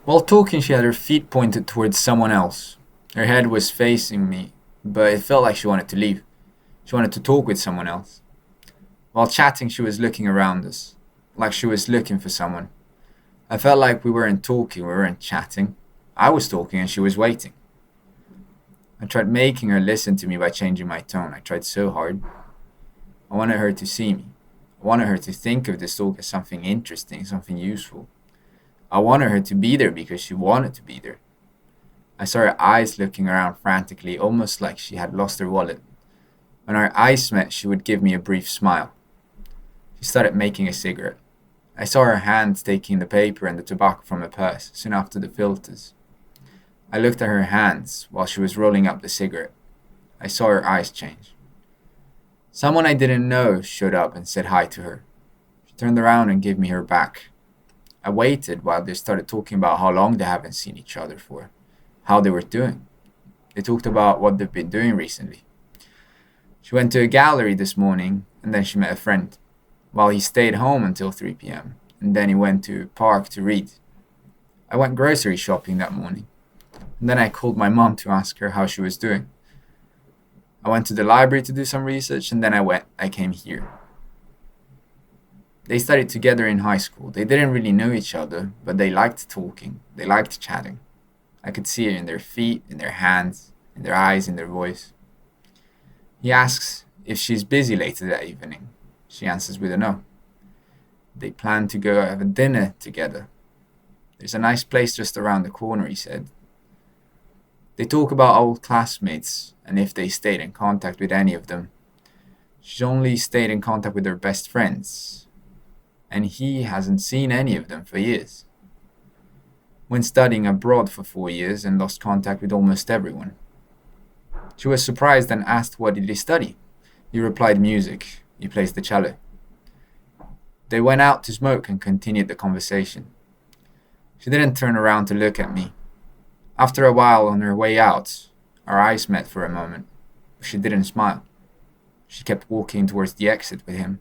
While talking, she had her feet pointed towards someone else. Her head was facing me, but it felt like she wanted to leave. She wanted to talk with someone else. While chatting, she was looking around us, like she was looking for someone. I felt like we weren't talking, we weren't chatting. I was talking and she was waiting. I tried making her listen to me by changing my tone. I tried so hard. I wanted her to see me. I wanted her to think of this talk as something interesting, something useful. I wanted her to be there because she wanted to be there. I saw her eyes looking around frantically, almost like she had lost her wallet. When our eyes met, she would give me a brief smile. She started making a cigarette. I saw her hands taking the paper and the tobacco from her purse, soon after the filters. I looked at her hands while she was rolling up the cigarette. I saw her eyes change. Someone I didn't know showed up and said hi to her. She turned around and gave me her back. I waited while they started talking about how long they haven't seen each other for, how they were doing. They talked about what they've been doing recently. She went to a gallery this morning and then she met a friend, while he stayed home until 3 p.m. and then he went to a park to read. I went grocery shopping that morning and then I called my mom to ask her how she was doing. I went to the library to do some research and then I came here. They studied together in high school. They didn't really know each other, but they liked talking. They liked chatting. I could see it in their feet, in their hands, in their eyes, in their voice. He asks if she's busy later that evening. She answers with a no. They plan to go have a dinner together. There's a nice place just around the corner, he said. They talk about old classmates and if they stayed in contact with any of them. She's only stayed in contact with her best friends, and he hasn't seen any of them for years. Went studying abroad for 4 years and lost contact with almost everyone. She was surprised and asked what did he study. He replied music. He plays the cello. They went out to smoke and continued the conversation. She didn't turn around to look at me. After a while, on her way out, our eyes met for a moment. She didn't smile. She kept walking towards the exit with him.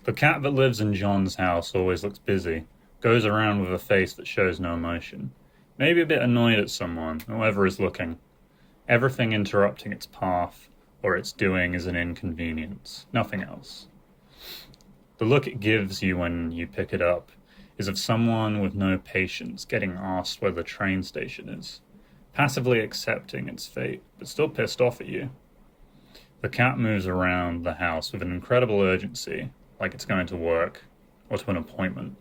The cat that lives in John's house always looks busy, goes around with a face that shows no emotion. Maybe a bit annoyed at someone, whoever is looking. Everything interrupting its path or its doing is an inconvenience, nothing else. The look it gives you when you pick it up is of someone with no patience getting asked where the train station is, passively accepting its fate, but still pissed off at you. The cat moves around the house with an incredible urgency, like it's going to work or to an appointment.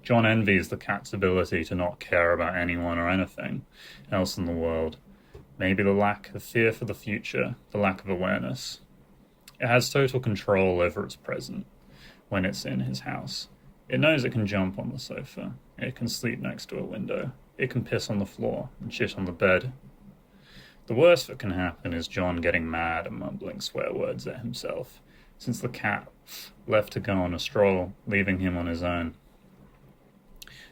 John envies the cat's ability to not care about anyone or anything else in the world. Maybe the lack of fear for the future, the lack of awareness. It has total control over its present when it's in his house. It knows it can jump on the sofa. It can sleep next to a window. It can piss on the floor and shit on the bed. The worst that can happen is John getting mad and mumbling swear words at himself, since the cat left to go on a stroll, leaving him on his own.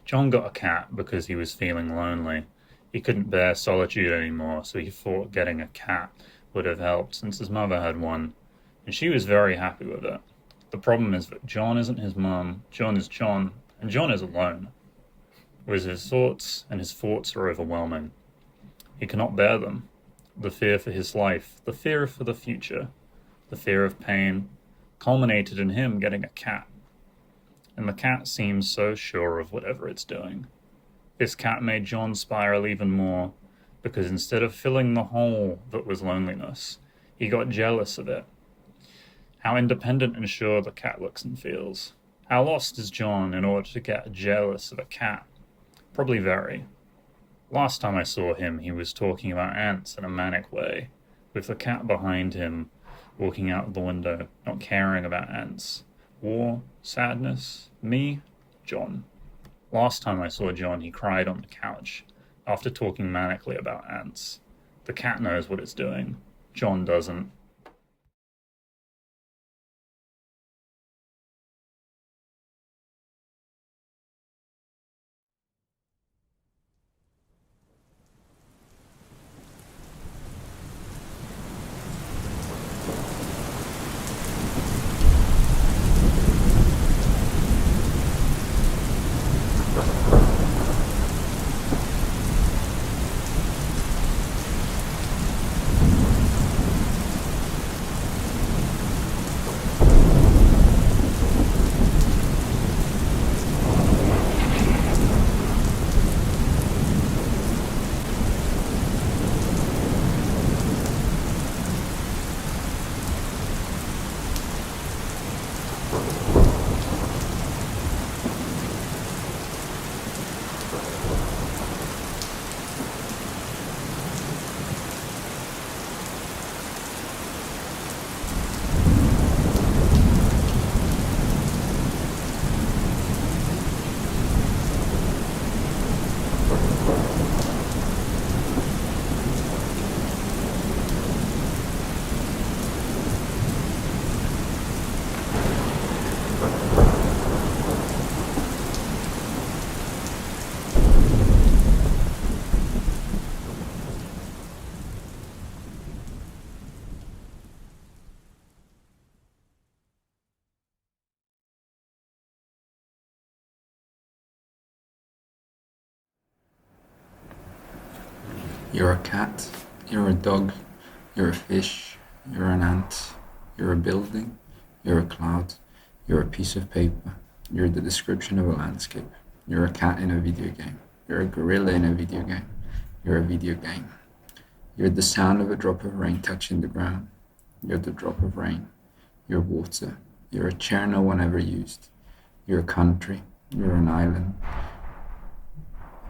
John got a cat because he was feeling lonely. He couldn't bear solitude anymore, so he thought getting a cat would have helped since his mother had one, and she was very happy with it. The problem is that John isn't his mum, John is John, and John is alone. With his thoughts, and his thoughts are overwhelming. He cannot bear them. the fear for his life, the fear for the future, the fear of pain, culminated in him getting a cat. And the cat seems so sure of whatever it's doing. This cat made John spiral even more, because instead of filling the hole that was loneliness, he got jealous of it. How independent and sure the cat looks and feels. How lost is John in order to get jealous of a cat? Probably very. Last time I saw him, he was talking about ants in a manic way, with the cat behind him, walking out of the window, not caring about ants. War, sadness, me, John. Last time I saw John, he cried on the couch, after talking manically about ants. The cat knows what it's doing. John doesn't. You're a cat, you're a dog, you're a fish, you're an ant, you're a building, you're a cloud, you're a piece of paper, you're the description of a landscape, you're a cat in a video game, you're a gorilla in a video game, you're a video game, you're the sound of a drop of rain touching the ground, you're the drop of rain, you're water, you're a chair no one ever used, you're a country, you're an island,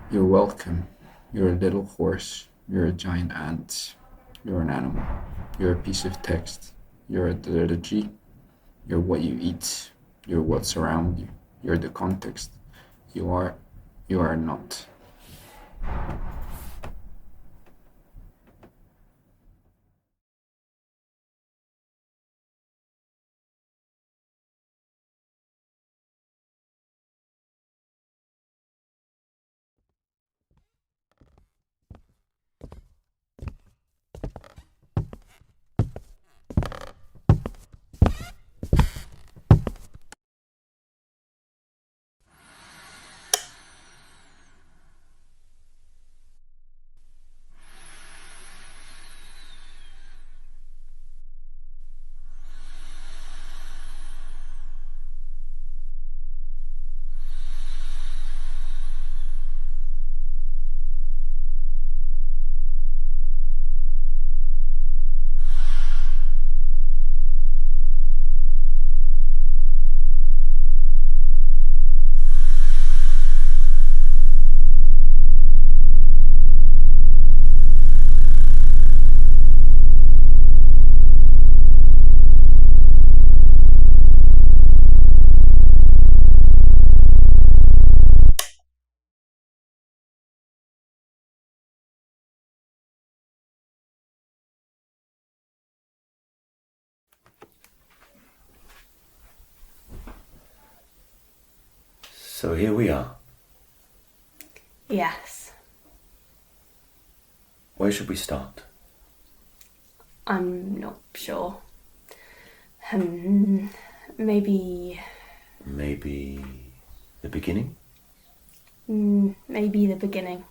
you're welcome, you're a little horse, you're a giant ant, you're an animal, you're a piece of text, you're a liturgy, you're what you eat, you're what's around you, you're the context, you are not. So here we are. Yes. Where should we start? I'm not sure. Maybe Maybe the beginning? maybe the beginning,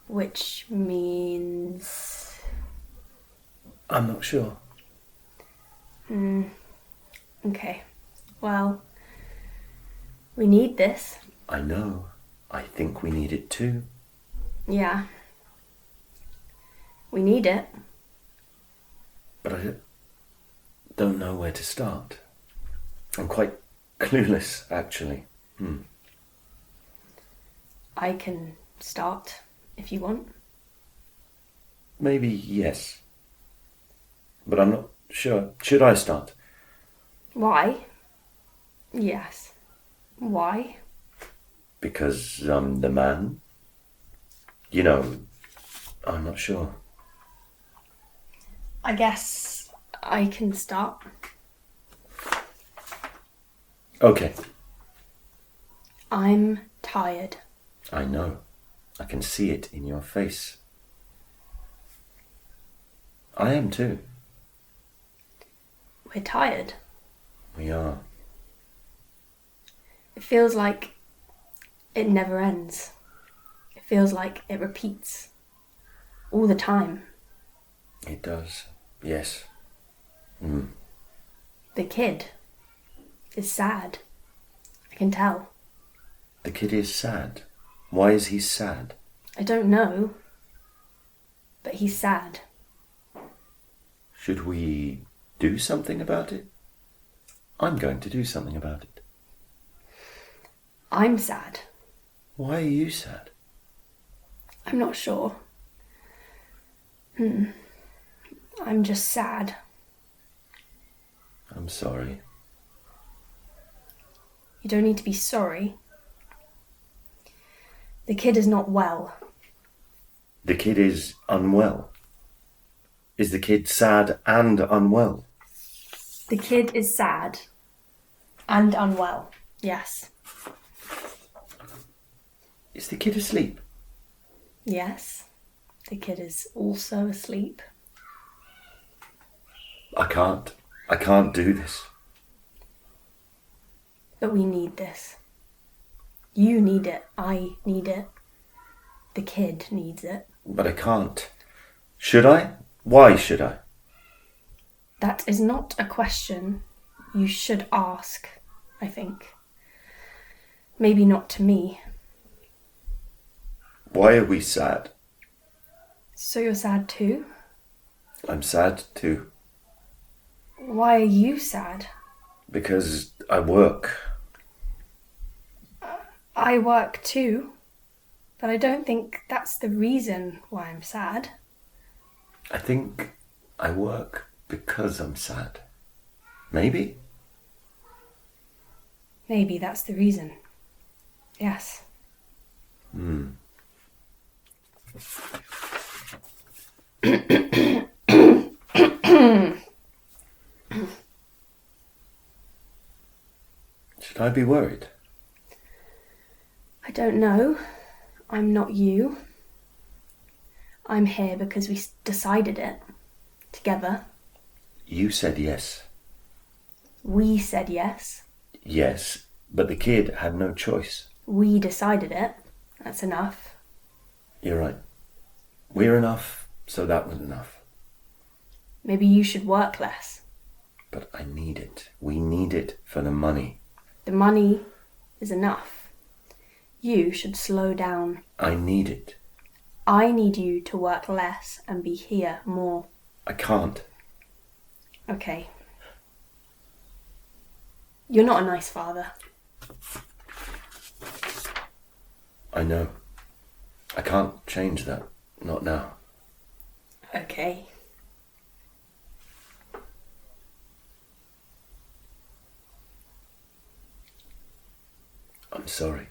which means I'm not sure. Okay. Well, we need this. I know. I think we need it too. Yeah. We need it. But I don't know where to start. I'm quite clueless, actually. I can start if you want. Maybe yes. But I'm not sure. Should I start? Why? Yes. Why? Because I'm the man? You know, I'm not sure. I guess I can start. Okay. I'm tired. I know. I can see it in your face. I am too. We're tired. We are. It feels like it never ends. It feels like it repeats all the time. It does. Yes. The kid is sad. I can tell. The kid is sad. Why is he sad? I don't know, but he's sad. Should we do something about it? I'm going to do something about it. I'm sad. Why are you sad? I'm not sure. I'm just sad. I'm sorry. You don't need to be sorry. The kid is not well. The kid is unwell. Is the kid sad and unwell? The kid is sad and unwell. Yes. Is the kid asleep? Yes. The kid is also asleep. I can't do this. But we need this. You need it. I need it. The kid needs it. But I can't. Should I? Why should I? That is not a question you should ask, I think. Maybe not to me. Why are we sad? So you're sad too? I'm sad too. Why are you sad? Because I work. I work too, but I don't think that's the reason why I'm sad. I think I work because I'm sad. Maybe? Maybe that's the reason. Yes. Should I be worried? I don't know. I'm not you. I'm here because we decided it. Together. You said yes. We said yes. Yes, but the kid had no choice. We decided it. That's enough. You're right. We're enough, so that was enough. Maybe you should work less. But I need it. We need it for the money. The money is enough. You should slow down. I need it. I need you to work less and be here more. I can't. Okay. You're not a nice father. I know. I can't change that. Not now. Okay. I'm sorry.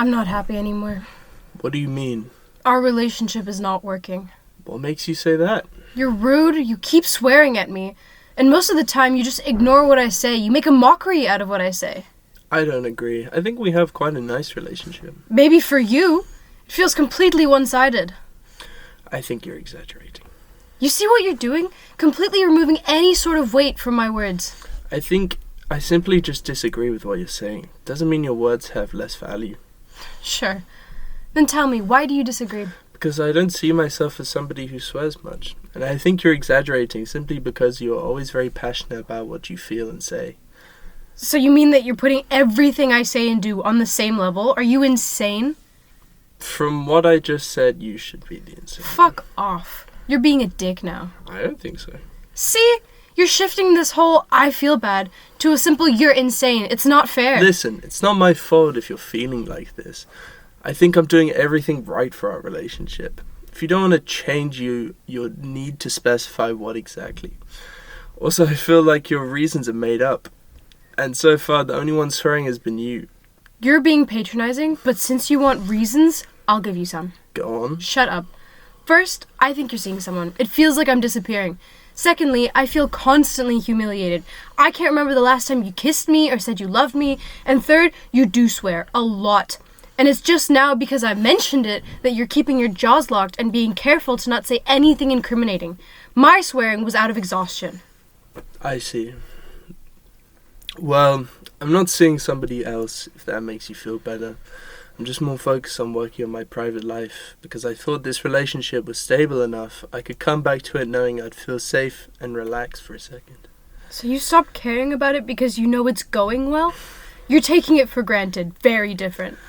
I'm not happy anymore. What do you mean? Our relationship is not working. What makes you say that? You're rude, you keep swearing at me, and most of the time you just ignore what I say. You make a mockery out of what I say. I don't agree. I think we have quite a nice relationship. Maybe for you, it feels completely one-sided. I think you're exaggerating. You see what you're doing? Completely removing any sort of weight from my words. I think I simply just disagree with what you're saying. Doesn't mean your words have less value. Sure. Then tell me, why do you disagree? Because I don't see myself as somebody who swears much. And I think you're exaggerating simply because you're always very passionate about what you feel and say. So you mean that you're putting everything I say and do on the same level? Are you insane? From what I just said, you should be the insane. Fuck off. You're being a dick now. I don't think so. See? You're shifting this whole I feel bad to a simple you're insane. It's not fair. Listen, it's not my fault if you're feeling like this. I think I'm doing everything right for our relationship. If you don't want to change you need to specify what exactly. Also, I feel like your reasons are made up. And so far, the only one swearing has been you. You're being patronizing, but since you want reasons, I'll give you some. Go on. Shut up. First, I think you're seeing someone. It feels like I'm disappearing. Secondly, I feel constantly humiliated. I can't remember the last time you kissed me or said you loved me. And third, you do swear. A lot. And it's just now because I mentioned it that you're keeping your jaws locked and being careful to not say anything incriminating. My swearing was out of exhaustion. I see. Well, I'm not seeing somebody else, if that makes you feel better. I'm just more focused on working on my private life, because I thought this relationship was stable enough I could come back to it knowing I'd feel safe and relaxed for a second. So you stopped caring about it because you know it's going well? You're taking it for granted. Very different.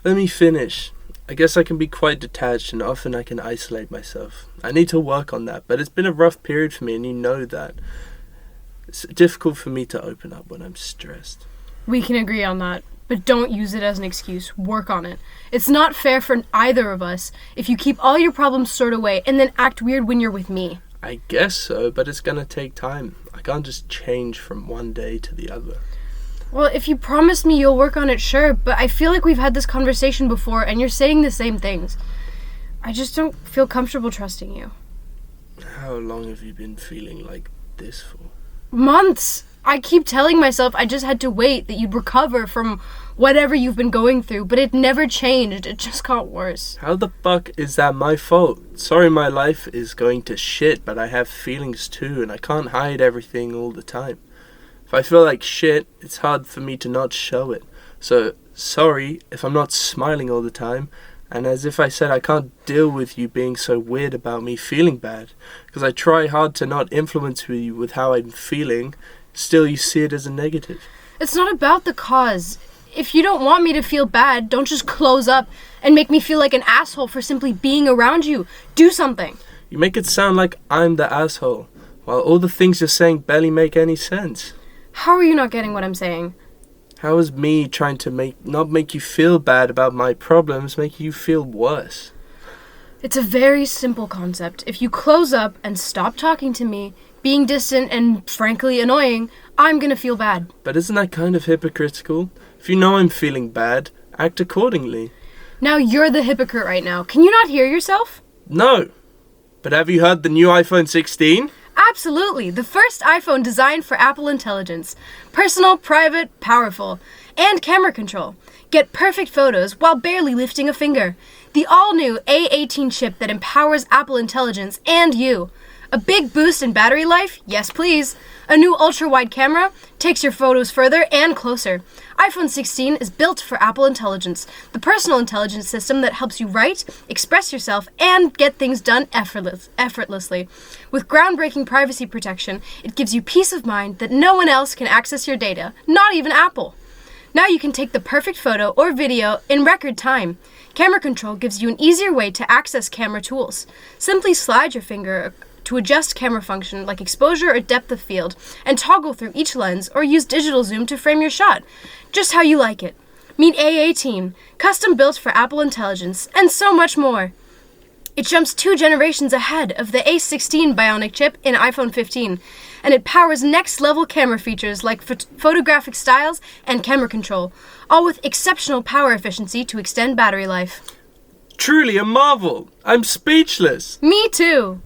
Let me finish. I guess I can be quite detached and often I can isolate myself. I need to work on that, but it's been a rough period for me and you know that. It's difficult for me to open up when I'm stressed. We can agree on that, but don't use it as an excuse. Work on it. It's not fair for either of us if you keep all your problems stored away and then act weird when you're with me. I guess so, but it's gonna take time. I can't just change from one day to the other. Well, if you promise me you'll work on it, sure, but I feel like we've had this conversation before and you're saying the same things. I just don't feel comfortable trusting you. How long have you been feeling like this for? Months! I keep telling myself I just had to wait, that you'd recover from whatever you've been going through, but it never changed. It just got worse. How the fuck is that my fault? Sorry my life is going to shit, but I have feelings too, and I can't hide everything all the time. If I feel like shit, it's hard for me to not show it. So, sorry if I'm not smiling all the time, and as if I said I can't deal with you being so weird about me feeling bad, because I try hard to not influence you with how I'm feeling, still you see it as a negative. It's not about the cause. If you don't want me to feel bad, don't just close up and make me feel like an asshole for simply being around you. Do something. You make it sound like I'm the asshole, while all the things you're saying barely make any sense. How are you not getting what I'm saying? How is me trying to not make you feel bad about my problems make you feel worse? It's a very simple concept. If you close up and stop talking to me, being distant and frankly annoying, I'm gonna feel bad. But isn't that kind of hypocritical? If you know I'm feeling bad, act accordingly. Now you're the hypocrite right now. Can you not hear yourself? No. But have you heard the new iPhone 16? Absolutely. The first iPhone designed for Apple Intelligence. Personal, private, powerful. And camera control. Get perfect photos while barely lifting a finger. The all-new A18 chip that empowers Apple Intelligence and you. A big boost in battery life? Yes, please. A new ultra-wide camera takes your photos further and closer. iPhone 16 is built for Apple Intelligence, the personal intelligence system that helps you write, express yourself, and get things done effortlessly. With groundbreaking privacy protection, it gives you peace of mind that no one else can access your data, not even Apple. Now you can take the perfect photo or video in record time. Camera control gives you an easier way to access camera tools. Simply slide your finger to adjust camera function like exposure or depth of field, and toggle through each lens or use digital zoom to frame your shot, just how you like it. Meet A18, custom built for Apple Intelligence, and so much more. It jumps 2 generations ahead of the A16 Bionic chip in iPhone 15, and it powers next-level camera features like photographic styles and camera control, all with exceptional power efficiency to extend battery life. Truly a marvel. I'm speechless. Me too!